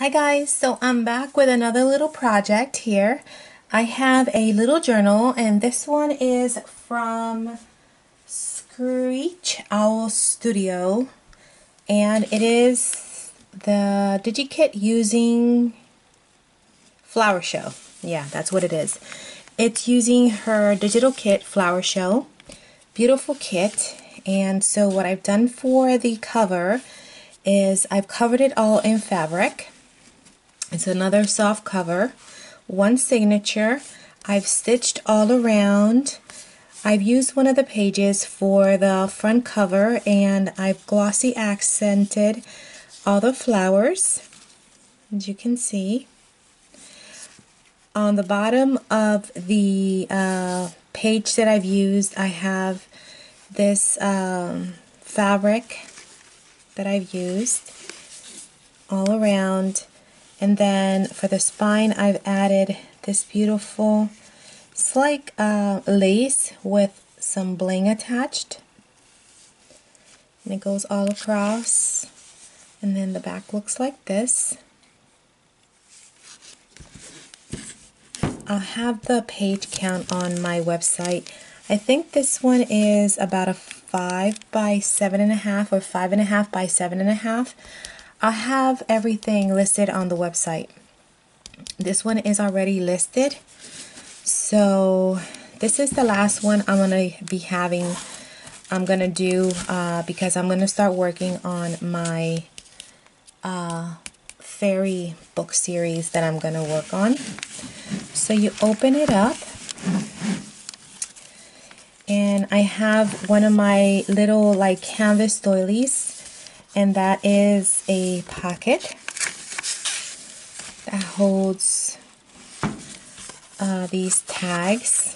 Hi guys, so I'm back with another little project here. I have a little journal and this one is from Screech Owl Studio and it is the DigiKit using Flower Show. Yeah, that's what it is. It's using her digital kit Flower Show. Beautiful kit. And so what I've done for the cover is I've covered it all in fabric. It's another soft cover, one signature. I've stitched all around. I've used one of the pages for the front cover and I've glossy accented all the flowers, as you can see. On the bottom of the page that I've used, I have this fabric that I've used all around. And then for the spine, I've added this beautiful, it's like lace with some bling attached. And it goes all across. And then the back looks like this. I'll have the page count on my website. I think this one is about a 5 by 7.5 or 5.5 by 7.5. I'll have everything listed on the website. This one is already listed. So this is the last one I'm going to be having. I'm going to do because I'm going to start working on my fairy book series that I'm going to work on. So you open it up. And I have one of my little like canvas doilies. And that is a pocket that holds these tags.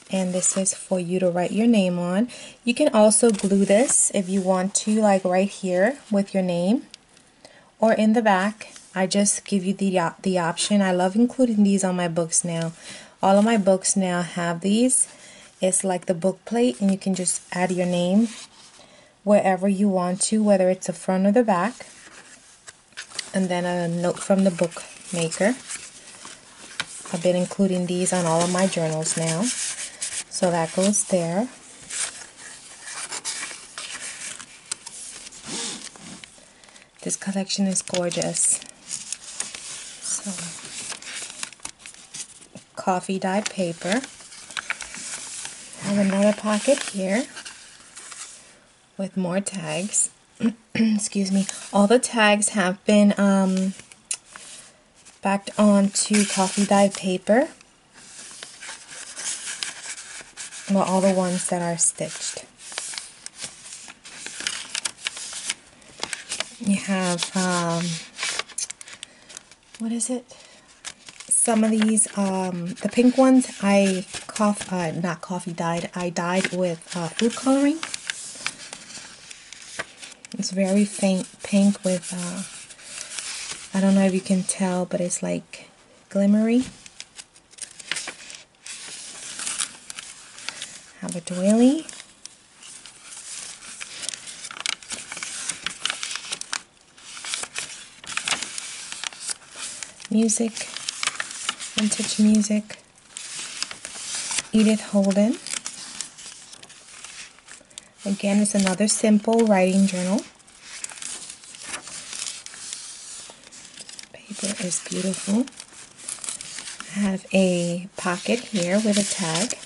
And this is for you to write your name on. You can also glue this if you want to, like right here with your name. Or in the back. I just give you the option. I love including these on my books now. All of my books now have these. It's like the book plate, and you can just add your name wherever you want to, whether it's the front or the back. And then a note from the bookmaker. I've been including these on all of my journals now. So that goes there. This collection is gorgeous. So, coffee dyed paper. I have another pocket here with more tags. Excuse me. All the tags have been backed onto coffee dyed paper. Well, all the ones that are stitched. You have, what is it? Some of these, the pink ones, I not coffee dyed, I dyed with food coloring. It's very faint pink with, I don't know if you can tell, but it's like glimmery. Have a doily. Music, vintage music, Edith Holden. Again, it's another simple writing journal. Paper is beautiful. I have a pocket here with a tag.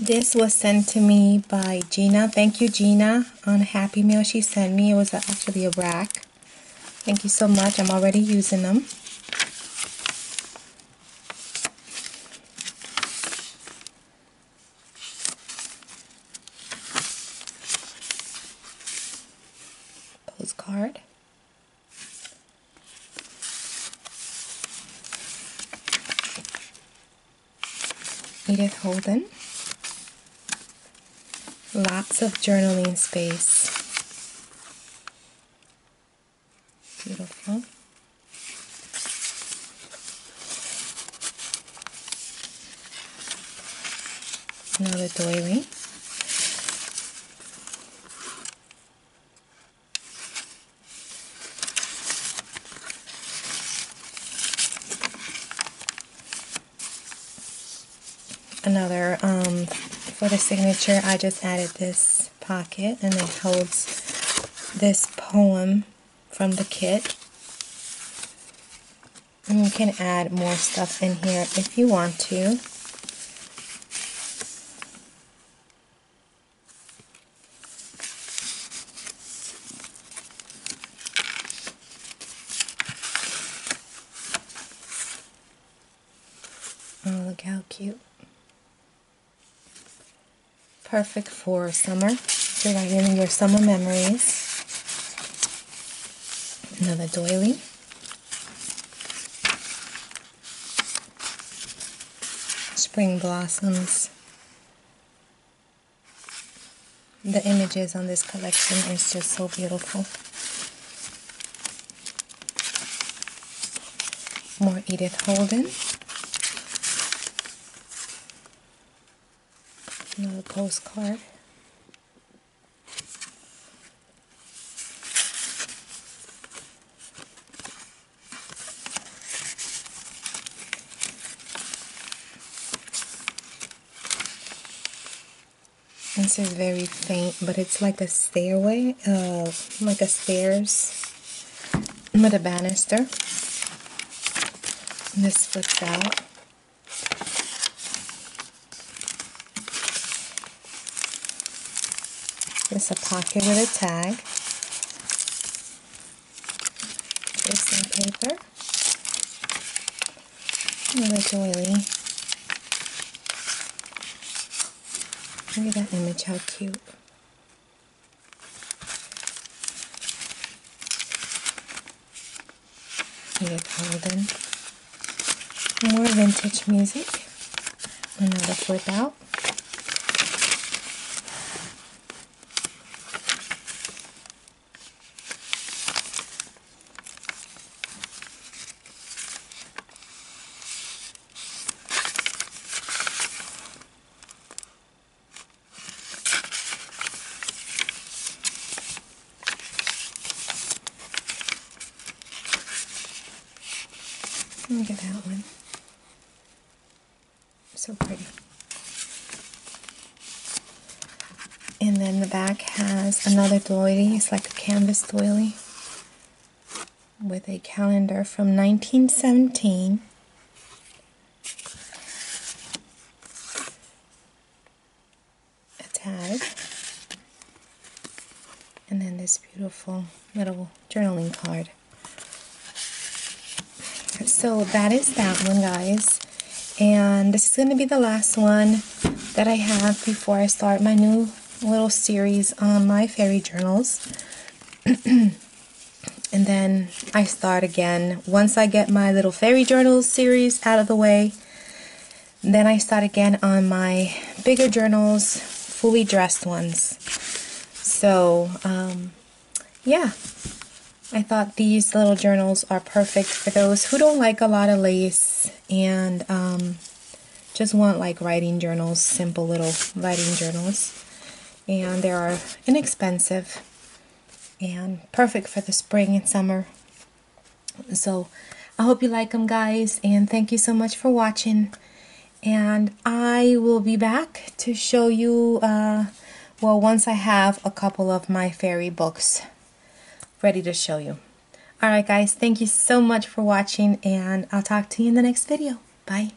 This was sent to me by Gina. Thank you, Gina, on a Happy Mail she sent me. It was actually a rack. Thank you so much. I'm already using them. Postcard. Edith Holden. Lots of journaling space. beautiful. Another doily. Another, for the signature, I just added this pocket, and it holds this poem from the kit. And you can add more stuff in here if you want to. Oh, look how cute. Perfect for summer, to write in your summer memories. Another doily. Spring blossoms. The images on this collection is just so beautiful. More Edith Holden. Another postcard. This is very faint, but it's like a stairway, like a stairs with a banister. This flips out. There's a pocket with a tag. Tracing paper. Another doily. Look at that image, how cute. Edith Holden. More vintage music. Another flip out. Look at that one. So pretty. And then the back has another doily. It's like a canvas doily with a calendar from 1917. A tag. And then this beautiful little journaling card. So that is that one, guys. And this is going to be the last one that I have before I start my new little series on my fairy journals. And then I start again. Once I get my little fairy journals series out of the way, then I start again on my bigger journals, fully dressed ones. So, yeah. I thought these little journals are perfect for those who don't like a lot of lace and just want like writing journals, simple little writing journals. And they are inexpensive and perfect for the spring and summer. So I hope you like them, guys, and thank you so much for watching. And I will be back to show you, well, once I have a couple of my fairy books ready to show you. Alright, guys, thank you so much for watching, and I'll talk to you in the next video. Bye.